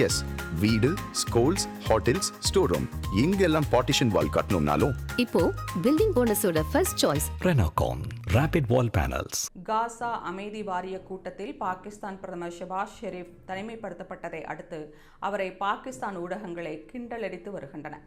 S, வீடு, schools, hotels, store room இங்கெல்லாம் partition wall கட்டணும்னாலும் இப்போ பில்டிங் போனஸோட first choice Renocon Rapid Wall Panels. Gaza அமைதி வாரிய கூட்டத்தில் பாகிஸ்தான் பிரதமர் ஷபாஸ் ஷெரீப் தனிமைப்படுத்தப்பட்டதை அடுத்து அவரை பாகிஸ்தான் ஊடகங்களை கிண்டலடித்து வருகின்றன.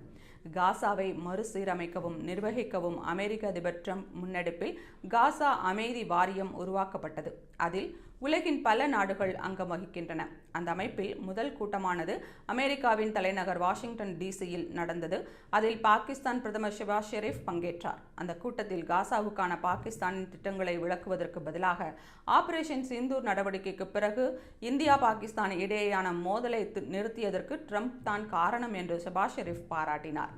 காசாவை மறுசீரமைக்கவும் நிர்வகிக்கவும் அமெரிக்க அதிபர் ட்ரம்ப் முன்னெடுப்பில் காசா அமைதி வாரியம் உருவாக்கப்பட்டது. அதில் உலகின் பல நாடுகள் அங்கம் வகிக்கின்றன. அந்த அமைப்பில் முதல் கூட்டமானது அமெரிக்காவின் தலைநகர் வாஷிங்டன் டிசியில் நடந்தது. அதில் பாகிஸ்தான் பிரதமர் ஷபாஸ் ஷெரீப் பங்கேற்றார். அந்த கூட்டத்தில் காசாவுக்கான பாகிஸ்தானின் திட்டங்களை விளக்குவதற்கு பதிலாக ஆபரேஷன் சிந்தூர் நடவடிக்கைக்கு பிறகு இந்தியா பாகிஸ்தான் இடையேயான மோதலை நிறுத்தியதற்கு ட்ரம்ப் தான் காரணம் என்று ஷபாஸ் ஷெரீப் பாராட்டினார்.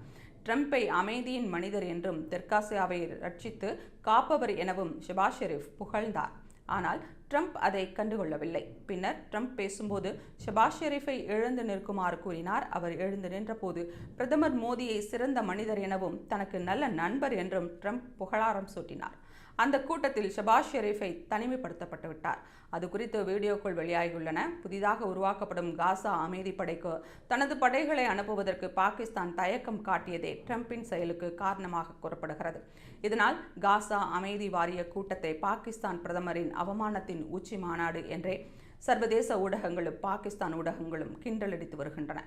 ட்ரம்பை அமைதியின் மனிதர் என்றும் தெற்காசியாவை ரட்சித்து காப்பவர் எனவும் ஷபாஸ் ஷெரீப் புகழ்ந்தார். ஆனால் ட்ரம்ப் அதை கண்டுகொள்ளவில்லை. பின்னர் ட்ரம்ப் பேசும்போது ஷபாஸ் ஷெரீஃபை எழுந்து நிற்குமாறு கூறினார். அவர் எழுந்து நின்றபோது பிரதமர் மோடியை சிறந்த மனிதர் எனவும் தனக்கு நல்ல நண்பர் என்றும் ட்ரம்ப் புகழாரம் சூட்டினார். அந்த கூட்டத்தில் ஷபாஸ் ஷெரீஃபை தனிமைப்படுத்தப்பட்டு விட்டார். அது குறித்து வீடியோக்கள் வெளியாகியுள்ளன. புதிதாக உருவாக்கப்படும் காசா அமைதி படைக்கு தனது படைகளை அனுப்புவதற்கு பாகிஸ்தான் தயக்கம் காட்டியதே ட்ரம்பின் செயலுக்கு காரணமாக கூறப்படுகிறது. இதனால் காசா அமைதி வாரிய கூட்டத்தை பாகிஸ்தான் பிரதமரின் அவமானத்தின் உச்சி மாநாடு என்றே சர்வதேச ஊடகங்களும் பாகிஸ்தான் ஊடகங்களும் கிண்டலடித்து வருகின்றன.